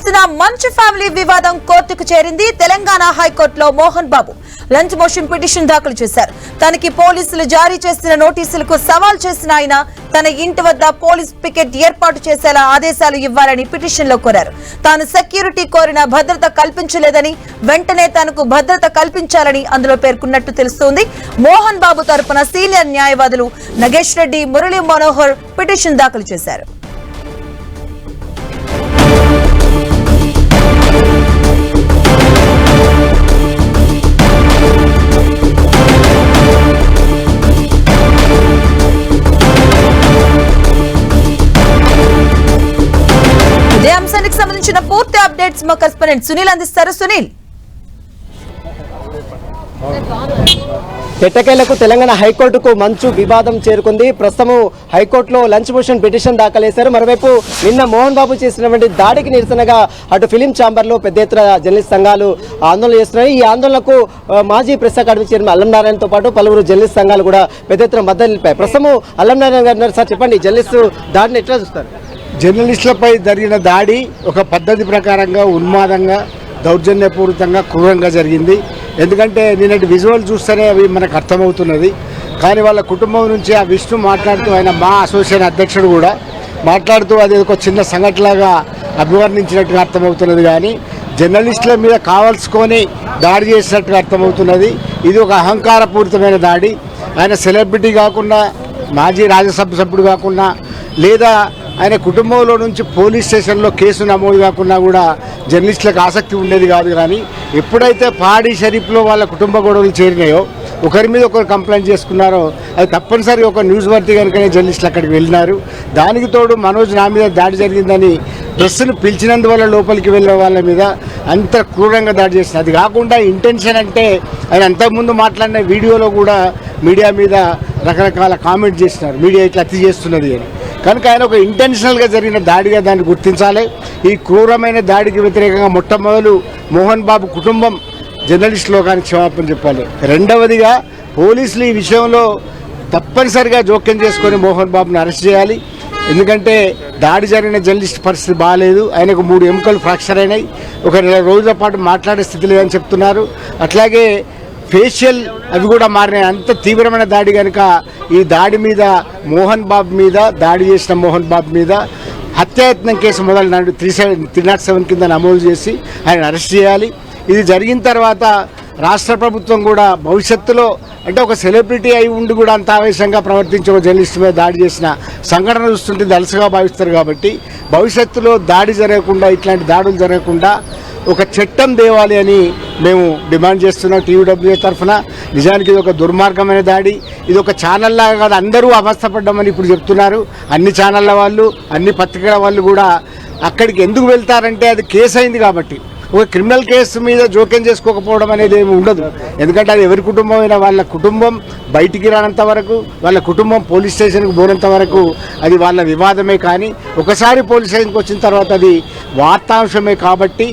చూస్తున్న మంచు ఫ్యామిలీ వివాదం కోర్టుకు చేరింది. తెలంగాణ హైకోర్టులో Mohan Babu lunch motion petition దాఖలు చేశారు. తనకి పోలీసులు జారీ చేసిన నోటీసులకు సవాల్ చేసిన ఆయన తన ఇంటి వద్ద పోలీస్ పికెట్ ఏర్పాటు చేసేలా ఆదేశాలు ఇవ్వాలని పిటిషన్ లో కోరారు. తాను సెక్యూరిటీ కోరిన భద్రత కల్పించలేదని, వెంటనే తనకు భద్రత కల్పించాలని అందులో పేర్కొన్నట్టు తెలుస్తోంది. మోహన్ బాబు తరపున సీనియర్ న్యాయవాదులు నగేష్ రెడ్డి, మురళీ మనోహర్ పిటిషన్ దాఖలు చేశారు. ఇదే అంశానికి సంబంధించిన పూర్తి అప్డేట్స్ మా కరెస్పాండెంట్ సునీల్ అందిస్తారు. సునీల్, ఎట్టకేలకు తెలంగాణ హైకోర్టుకు మంచు వివాదం చేరుకుంది. ప్రస్తుతం హైకోర్టులో లంచ్ మోషన్ పిటిషన్ దాఖలేశారు. మరోవైపు నిన్న మోహన్ బాబు చేసినటువంటి దాడికి నిరసనగా అటు ఫిలిం ఛాంబర్లో పెద్ద ఎత్తున జర్నలిస్ట్ సంఘాలు ఆందోళన చేస్తున్నాయి. ఈ ఆందోళనకు మాజీ ప్రెస్ అకాడమీ చైర్మన్ అల్లం నారాయణతో పాటు పలువురు జర్నలిస్ట్ సంఘాలు కూడా పెద్ద ఎత్తున మద్దతు నిలిపాయి. ప్రస్తుతం అల్లం నారాయణ గారు, సార్ చెప్పండి, జర్నలిస్టు దాడిని ఎట్లా చూస్తారు? జర్నలిస్టులపై జరిగిన దాడి ఒక పద్ధతి ప్రకారంగా, ఉన్మాదంగా, దౌర్జన్యపూరితంగా, క్రూరంగా జరిగింది. ఎందుకంటే నిన్నటి విజువల్ చూస్తేనే అవి మనకు అర్థమవుతున్నది. కానీ వాళ్ళ కుటుంబం నుంచి ఆ విష్ణు మాట్లాడుతూ, ఆయన మా అసోసియేషన్ అధ్యక్షుడు కూడా మాట్లాడుతూ అది ఒక చిన్న సంఘటనలాగా అభివర్ణించినట్టుగా అర్థమవుతున్నది. కానీ జర్నలిస్టుల మీద కావాల్సుకొని దాడి చేసినట్టుగా అర్థమవుతున్నది. ఇది ఒక అహంకారపూరితమైన దాడి. ఆయన సెలబ్రిటీ కాకుండా, మాజీ రాజ్యసభ సభ్యుడు కాకుండా, లేదా ఆయన కుటుంబంలో నుంచి పోలీస్ స్టేషన్లో కేసు నమోదు కాకుండా కూడా జర్నలిస్టులకు ఆసక్తి ఉండేది కాదు. కానీ ఎప్పుడైతే పాడి షరీఫ్లో వాళ్ళ కుటుంబ గొడవలు చేరినాయో, ఒకరి మీద ఒకరు కంప్లైంట్ చేసుకున్నారో, అది తప్పనిసరిగా ఒక న్యూస్ వర్తి కనుకనే జర్నలిస్టులు అక్కడికి వెళ్ళినారు. దానికి తోడు మనోజ్ నా మీద దాడి జరిగిందని ప్రెస్ను పిలిచినందువల్ల లోపలికి వెళ్ళే వాళ్ళ మీద అంత క్రూరంగా దాడి చేసింది. అది కాకుండా ఇంటెన్షన్ అంటే ఆయన అంతకుముందు మాట్లాడిన వీడియోలో కూడా మీడియా మీద రకరకాల కామెంట్ చేసినారు, మీడియా ఇట్లా అతి చేస్తున్నది అని. కనుక ఆయన ఒక ఇంటెన్షనల్గా జరిగిన దాడిగా దాన్ని గుర్తించాలి. ఈ క్రూరమైన దాడికి వ్యతిరేకంగా మొట్టమొదలు మోహన్ బాబు కుటుంబం, జర్నలిస్ట్ లోకానికి క్షమాపణ చెప్పాలి. రెండవదిగా పోలీసులు ఈ విషయంలో తప్పనిసరిగా జోక్యం చేసుకొని మోహన్ బాబుని అరెస్ట్ చేయాలి. ఎందుకంటే దాడి జరిగిన జర్నలిస్ట్ పరిస్థితి బాగాలేదు. ఆయనకు 3 ఎముకలు ఫ్రాక్చర్ అయినాయి. ఒక 2 రోజుల పాటు మాట్లాడే స్థితి లేదని చెప్తున్నారు. అట్లాగే ఫేషియల్ అవి కూడా మారినాయి. అంత తీవ్రమైన దాడి కనుక ఈ దాడి మీద, మోహన్ బాబు మీద, దాడి చేసిన మోహన్ బాబు మీద హత్యాయత్నం కేసు మొదలు 307 కింద నమోదు చేసి ఆయన అరెస్ట్ చేయాలి. ఇది జరిగిన తర్వాత రాష్ట్ర ప్రభుత్వం కూడా భవిష్యత్తులో, అంటే ఒక సెలబ్రిటీ అయి ఉండి కూడా అంత ఆవేశంగా ప్రవర్తించే ఒక జర్నలిస్ట్ మీద దాడి చేసిన సంఘటన చూస్తుంటే దలసగా భావిస్తారు. కాబట్టి భవిష్యత్తులో దాడి జరగకుండా, ఇట్లాంటి దాడులు జరగకుండా ఒక చట్టం తేవాలి అని మేము డిమాండ్ చేస్తున్నాం టీయూడబ్ల్యూఏ తరఫున. నిజానికి ఇది ఒక దుర్మార్గమైన దాడి. ఇది ఒక ఛానల్లాగా కాదు, అందరూ అవస్థపడ్డామని ఇప్పుడు చెప్తున్నారు. అన్ని ఛానళ్ళ వాళ్ళు, అన్ని పత్రికల వాళ్ళు కూడా అక్కడికి ఎందుకు వెళ్తారంటే అది కేసు అయింది కాబట్టి. ఒక క్రిమినల్ కేసు మీద జోక్యం చేసుకోకపోవడం అనేది ఏమి ఉండదు. ఎందుకంటే అది ఎవరి కుటుంబం అయినా వాళ్ళ కుటుంబం బయటికి రానంత వరకు, వాళ్ళ కుటుంబం పోలీస్ స్టేషన్కి పోనంత వరకు అది వాళ్ళ వివాదమే. కానీ ఒకసారి పోలీస్ స్టేషన్కి వచ్చిన తర్వాత అది వార్తాంశమే. కాబట్టి